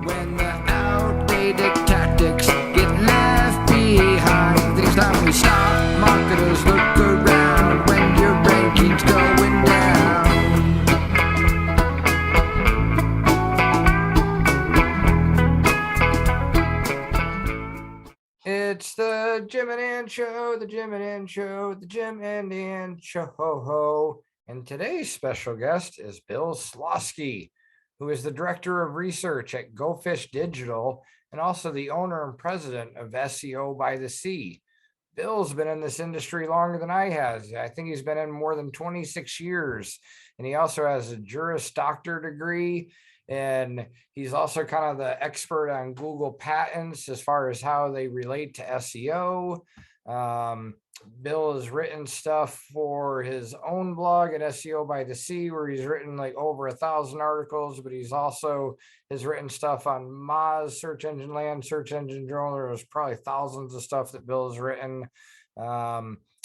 When the outdated tactics get left behind, it's time we stop. Marketers look around when your ranking's going down. It's the Jim and Ann Show, the Jim and Ann Show, the Jim and Ann Show. And today's special guest is Bill Slawski, who is the Director of Research at Go Fish Digital and also the owner and president of SEO by the Sea. Bill's been in this industry longer than I has. I think he's been in more than 26 years. And he also has a Juris Doctor degree. And he's also kind of the expert on Google patents as far as how they relate to SEO. Bill has written stuff for his own blog at SEO by the Sea, where he's written like over 1,000 articles, but he's also has written stuff on Moz, Search Engine Land, Search Engine Journal. There's probably thousands of stuff that Bill has written.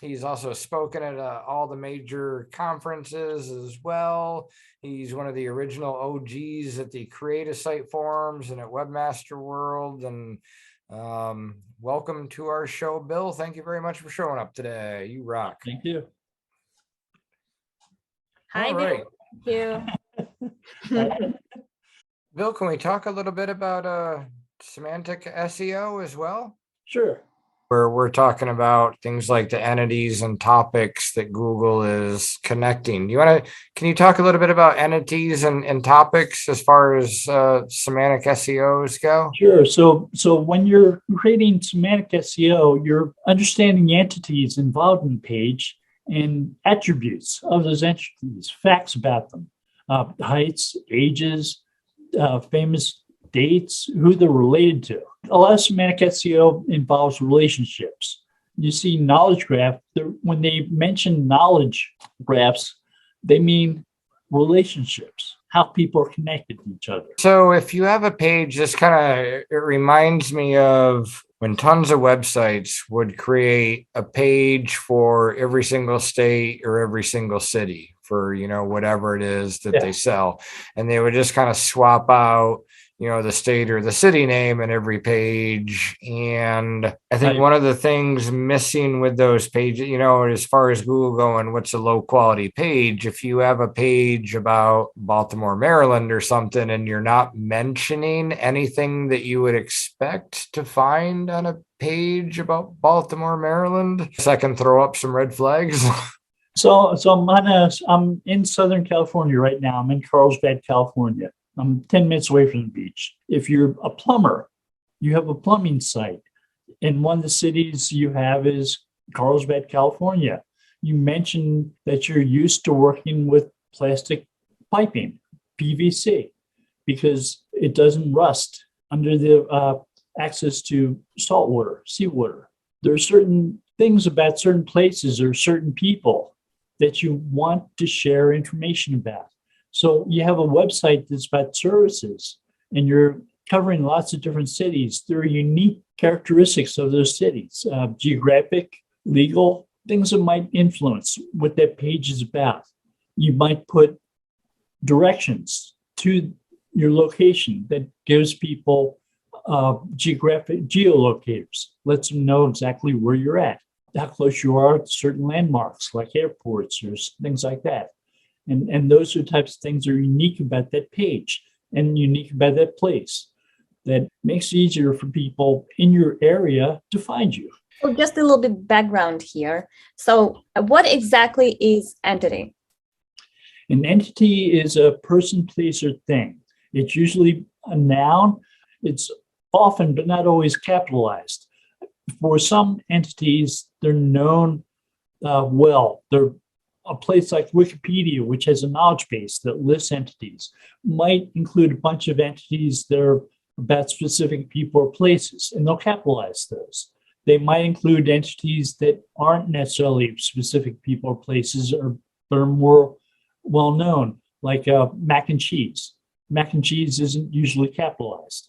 He's also spoken at all the major conferences as well. He's one of the original OGs at the Create a Site forums and at Webmaster World. And welcome to our show, Bill. Thank you very much for showing up today. You rock. Thank you. Hi, Bill. Thank you. Bill, can we talk a little bit about semantic SEO as well? Sure. Where we're talking about things like the entities and topics that Google is connecting. Can you talk a little bit about entities and topics as far as semantic SEOs go? Sure. So when you're creating semantic SEO, you're understanding the entities involved in the page and attributes of those entities, facts about them, heights, ages, famous dates, who they're related to. A lot of semantic SEO involves relationships. You see knowledge graph, when they mention knowledge graphs, they mean relationships, how people are connected to each other. So if you have a page, it reminds me of when tons of websites would create a page for every single state or every single city for, whatever it is that they sell. And they would just kind of swap out the state or the city name in every page. And I think one of the things missing with those pages, as far as Google going, what's a low quality page? If you have a page about Baltimore, Maryland or something, and you're not mentioning anything that you would expect to find on a page about Baltimore, Maryland, I can throw up some red flags. So I'm in Southern California right now. I'm in Carlsbad, California. I'm 10 minutes away from the beach. If you're a plumber, you have a plumbing site. And one of the cities you have is Carlsbad, California. You mentioned that you're used to working with plastic piping, PVC, because it doesn't rust under the access to salt water, seawater. There are certain things about certain places or certain people that you want to share information about. So you have a website that's about services and you're covering lots of different cities. There are unique characteristics of those cities, geographic, legal, things that might influence what that page is about. You might put directions to your location that gives people geographic geolocators, lets them know exactly where you're at, how close you are to certain landmarks like airports or things like that. And those are types of things that are unique about that page and unique about that place that makes it easier for people in your area to find you. So just a little bit background here. So what exactly is entity? An entity is a person, place, or thing. It's usually a noun. It's often, but not always, capitalized. For some entities, they're known well. They're a place like Wikipedia, which has a knowledge base that lists entities, might include a bunch of entities that are about specific people or places, and they'll capitalize those. They might include entities that aren't necessarily specific people or places, or are more well-known, like mac and cheese. Mac and cheese isn't usually capitalized,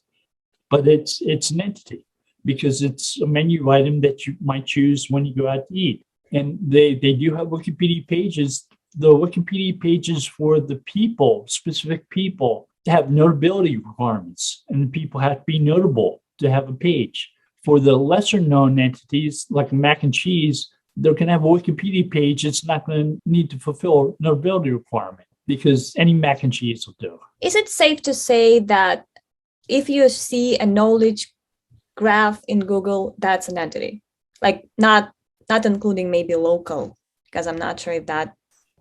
but it's an entity because it's a menu item that you might choose when you go out to eat. And they do have Wikipedia pages. The Wikipedia pages for the people, specific people, have notability requirements, and people have to be notable to have a page. For the lesser known entities like mac and cheese, they can have a Wikipedia page. It's not going to need to fulfill a notability requirement because any mac and cheese will do. Is it safe to say that if you see a knowledge graph in Google, that's an entity? Like not including maybe local, because I'm not sure if that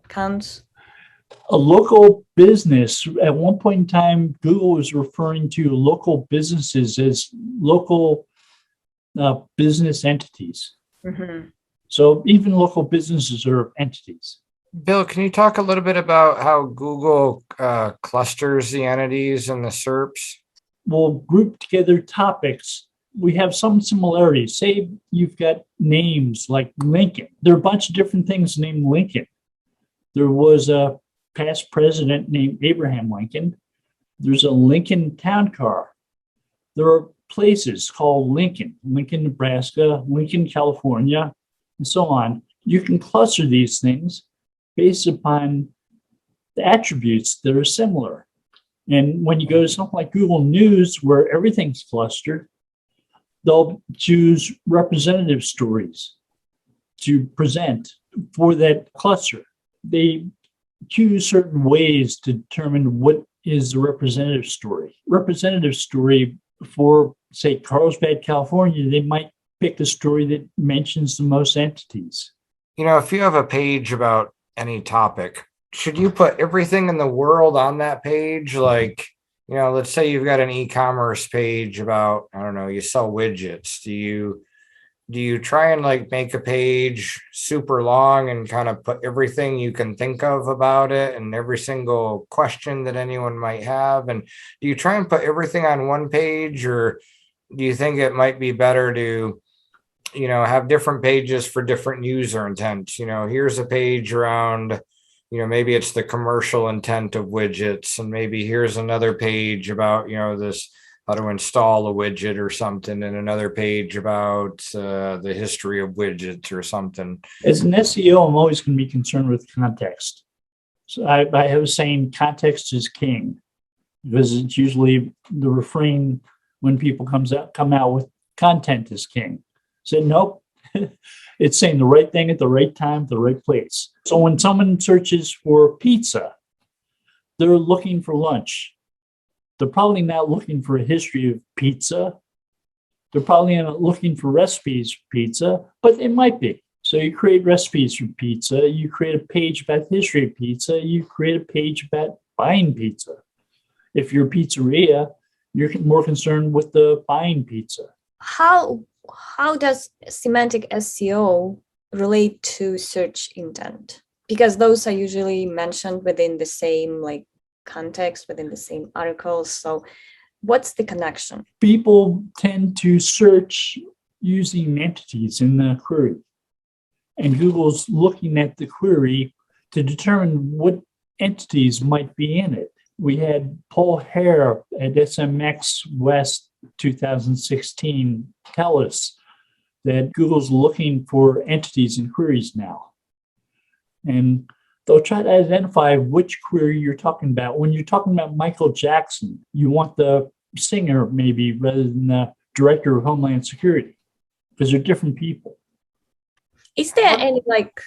counts. A local business, at one point in time, Google was referring to local businesses as local business entities. Mm-hmm. So even local businesses are entities. Bill, can you talk a little bit about how Google clusters the entities and the SERPs? We'll group together topics. We have some similarities. Say you've got names like Lincoln. There are a bunch of different things named Lincoln. There was a past president named Abraham Lincoln. There's a Lincoln town car. There are places called Lincoln, Nebraska, Lincoln, California, and so on. You can cluster these things based upon the attributes that are similar. And when you go to something like Google News, where everything's clustered, they'll choose representative stories to present for that cluster. They choose certain ways to determine what is the representative story. Representative story for, say, Carlsbad, California, they might pick a story that mentions the most entities. You know, if you have a page about any topic, should you put everything in the world on that page? Like, you know, let's say you've got an e-commerce page about, I don't know, you sell widgets. Do you try and like make a page super long and kind of put everything you can think of about it and every single question that anyone might have? And do you try and put everything on one page, or do you think it might be better to, you know, have different pages for different user intents? You know, here's a page around, you know, maybe it's the commercial intent of widgets, and maybe here's another page about, you know, this, how to install a widget or something, and another page about the history of widgets or something. As an SEO, I'm always going to be concerned with context. So I have a saying, context is king, because it's usually the refrain when people come out with content is king. So nope, it's saying the right thing at the right time, the right place. So when someone searches for pizza, they're looking for lunch. They're probably not looking for a history of pizza. They're probably not looking for recipes for pizza, but it might be. So you create recipes for pizza. You create a page about the history of pizza. You create a page about buying pizza. If you're a pizzeria, you're more concerned with the buying pizza. How does semantic SEO relate to search intent? Because those are usually mentioned within the same like context, within the same articles. So what's the connection? People tend to search using entities in the query. And Google's looking at the query to determine what entities might be in it. We had Paul Hare at SMX West 2016 tell us that Google's looking for entities in queries now. And they'll try to identify which query you're talking about. When you're talking about Michael Jackson, you want the singer maybe rather than the director of Homeland Security, because they're different people. Is there any like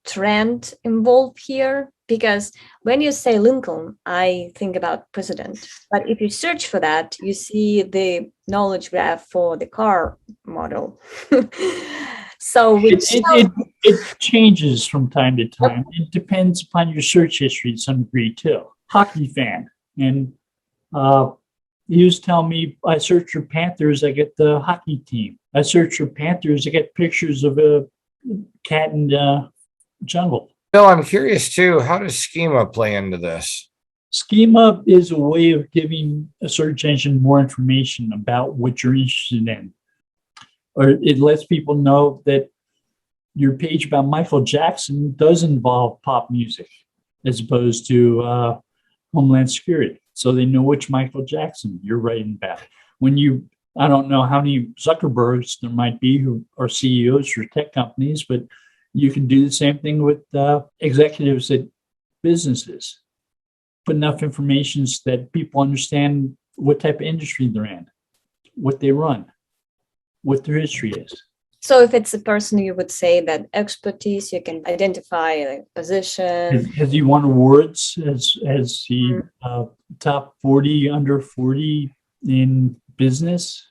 trend involved here? Because when you say Lincoln, I think about president. But if you search for that, you see the knowledge graph for the car model. So it changes from time to time. It depends upon your search history to some degree too. Hockey fan, and he was telling me, I search for Panthers, I get the hockey team. I search for Panthers, I get pictures of a cat in the jungle. Bill, I'm curious too, how does Schema play into this? Schema is a way of giving a search engine more information about what you're interested in. Or it lets people know that your page about Michael Jackson does involve pop music as opposed to Homeland Security. So they know which Michael Jackson you're writing about. I don't know how many Zuckerbergs there might be who are CEOs for tech companies, but you can do the same thing with executives at businesses. put enough information so that people understand what type of industry they're in, what they run, what their history is. So if it's a person, you would say that expertise, you can identify a position. Has he won awards as he top 40 under 40 in business?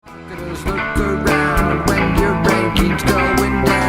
Look around when your ranking's going down.